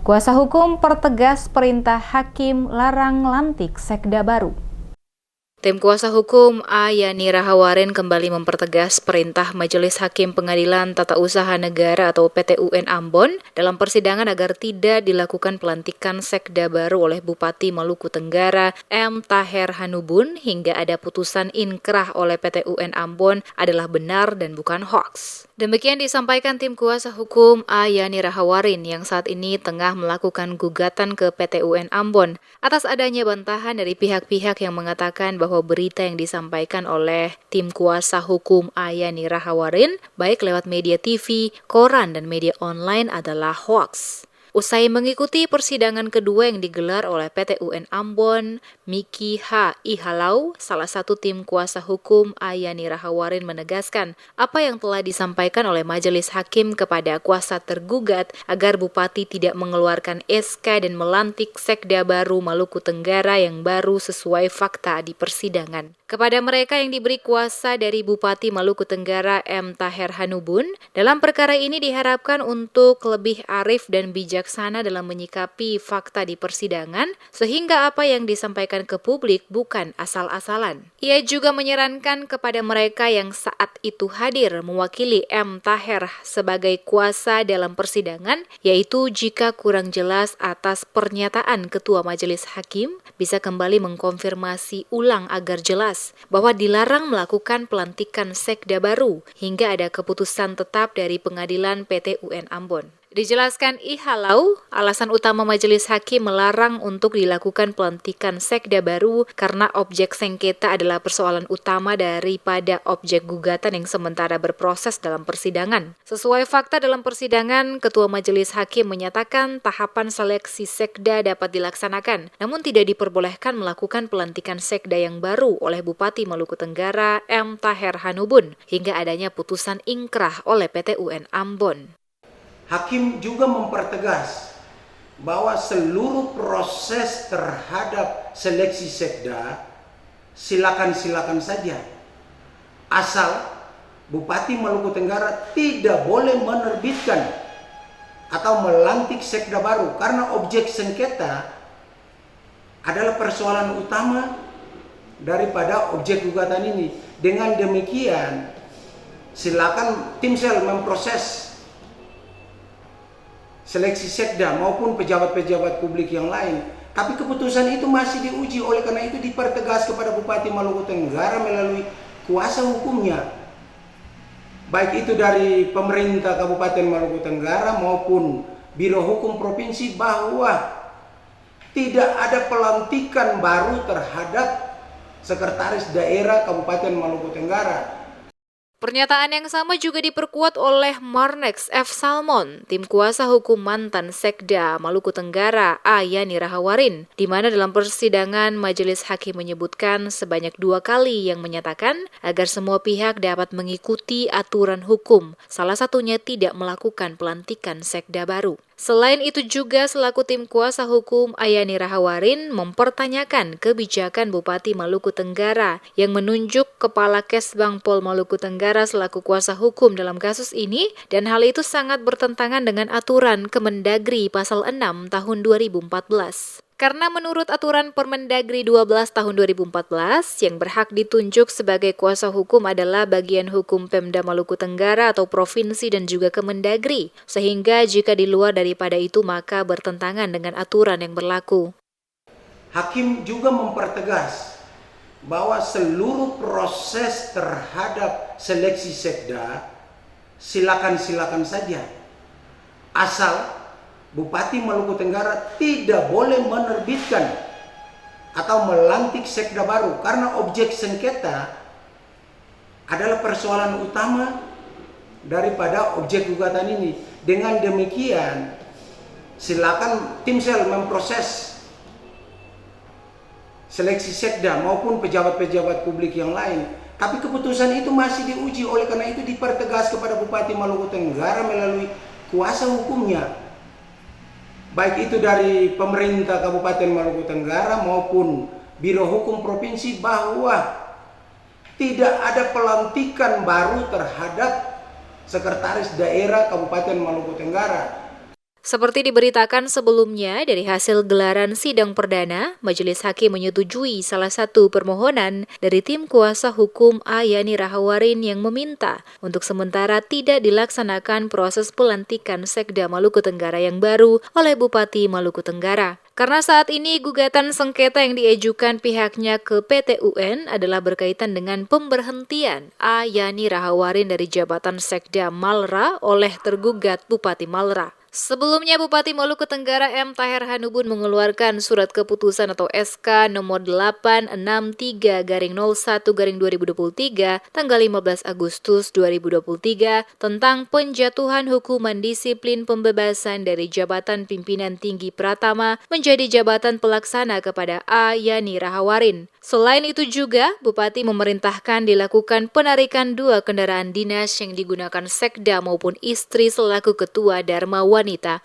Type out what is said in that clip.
Kuasa hukum pertegas perintah hakim larang lantik sekda baru. Tim kuasa hukum A. Yani Rahawarin kembali mempertegas perintah Majelis Hakim Pengadilan Tata Usaha Negara atau PT-UN Ambon dalam persidangan agar tidak dilakukan pelantikan sekda baru oleh Bupati Maluku Tenggara M. Taher Hanubun hingga ada putusan inkrah oleh PT-UN Ambon adalah benar dan bukan hoaks. Demikian disampaikan tim kuasa hukum A. Yani Rahawarin yang saat ini tengah melakukan gugatan ke PT-UN Ambon atas adanya bantahan dari pihak-pihak yang mengatakan bahwa berita yang disampaikan oleh tim kuasa hukum A. Yani Rahawarin baik lewat media TV, koran, dan media online adalah hoaks. Usai mengikuti persidangan kedua yang digelar oleh PT-UN Ambon, Miki H. Ihalau, salah satu tim kuasa hukum A. Yani Rahawarin menegaskan apa yang telah disampaikan oleh Majelis Hakim kepada kuasa tergugat agar Bupati tidak mengeluarkan SK dan melantik sekda baru Maluku Tenggara yang baru sesuai fakta di persidangan. Kepada mereka yang diberi kuasa dari Bupati Maluku Tenggara M. Taher Hanubun, dalam perkara ini diharapkan untuk lebih arif dan bijaksana dalam menyikapi fakta di persidangan, sehingga apa yang disampaikan ke publik bukan asal-asalan. Ia juga menyarankan kepada mereka yang saat itu hadir mewakili M. Taher sebagai kuasa dalam persidangan, yaitu jika kurang jelas atas pernyataan Ketua Majelis Hakim, bisa kembali mengkonfirmasi ulang agar jelas bahwa dilarang melakukan pelantikan sekda baru hingga ada keputusan tetap dari pengadilan PT-UN Ambon. Dijelaskan Ihalau, alasan utama Majelis Hakim melarang untuk dilakukan pelantikan sekda baru karena objek sengketa adalah persoalan utama daripada objek gugatan yang sementara berproses dalam persidangan. Sesuai fakta dalam persidangan, Ketua Majelis Hakim menyatakan tahapan seleksi sekda dapat dilaksanakan, namun tidak diperbolehkan melakukan pelantikan sekda yang baru oleh Bupati Maluku Tenggara M. Taher Hanubun hingga adanya putusan inkrah oleh PT-UN Ambon. Hakim juga mempertegas bahwa seluruh proses terhadap seleksi sekda silakan saja. Asal Bupati Maluku Tenggara tidak boleh menerbitkan atau melantik sekda baru karena objek sengketa adalah persoalan utama daripada objek gugatan ini. Dengan demikian, silakan tim sel memproses seleksi sekda maupun pejabat-pejabat publik yang lain. Tapi keputusan itu masih diuji, oleh karena itu dipertegas kepada Bupati Maluku Tenggara melalui kuasa hukumnya, baik itu dari pemerintah Kabupaten Maluku Tenggara maupun Biro Hukum Provinsi, bahwa tidak ada pelantikan baru terhadap Sekretaris Daerah Kabupaten Maluku Tenggara. Pernyataan yang sama juga diperkuat oleh Marnex F. Salmon, tim kuasa hukum mantan Sekda Maluku Tenggara A. Yani Rahawarin, di mana dalam persidangan Majelis Hakim menyebutkan sebanyak 2 kali yang menyatakan agar semua pihak dapat mengikuti aturan hukum, salah satunya tidak melakukan pelantikan sekda baru. Selain itu juga selaku tim kuasa hukum A. Yani Rahawarin mempertanyakan kebijakan Bupati Maluku Tenggara yang menunjuk Kepala Kesbang Pol Maluku Tenggara selaku kuasa hukum dalam kasus ini, dan hal itu sangat bertentangan dengan aturan Kemendagri Pasal 6 tahun 2014. Karena menurut aturan Permendagri 12 tahun 2014, yang berhak ditunjuk sebagai kuasa hukum adalah bagian hukum Pemda Maluku Tenggara atau provinsi dan juga Kemendagri, sehingga jika di luar daripada itu maka bertentangan dengan aturan yang berlaku. Hakim juga mempertegas bahwa seluruh proses terhadap seleksi sekda silakan saja. Asal Bupati Maluku Tenggara tidak boleh menerbitkan atau melantik sekda baru karena objek sengketa adalah persoalan utama daripada objek gugatan ini. Dengan demikian, silakan tim sel memproses seleksi sekda maupun pejabat-pejabat publik yang lain. Tapi keputusan itu masih diuji, oleh karena itu dipertegas kepada Bupati Maluku Tenggara melalui kuasa hukumnya, baik itu dari pemerintah Kabupaten Maluku Tenggara maupun Biro Hukum Provinsi, bahwa tidak ada pelantikan baru terhadap Sekretaris Daerah Kabupaten Maluku Tenggara. Seperti diberitakan sebelumnya, dari hasil gelaran sidang perdana, Majelis Hakim menyetujui salah satu permohonan dari tim kuasa hukum Yani Rahawarin yang meminta untuk sementara tidak dilaksanakan proses pelantikan Sekda Maluku Tenggara yang baru oleh Bupati Maluku Tenggara. Karena saat ini gugatan sengketa yang diajukan pihaknya ke PT UN adalah berkaitan dengan pemberhentian Yani Rahawarin dari jabatan Sekda Malra oleh tergugat Bupati Malra. Sebelumnya, Bupati Maluku Tenggara M. Taher Hanubun mengeluarkan surat keputusan atau SK nomor 863/01/2023 tanggal 15 Agustus 2023 tentang penjatuhan hukuman disiplin pembebasan dari jabatan pimpinan tinggi Pratama menjadi jabatan pelaksana kepada Yani Rahawarin. Selain itu juga, Bupati memerintahkan dilakukan penarikan 2 kendaraan dinas yang digunakan Sekda maupun istri selaku Ketua Dharma Wanita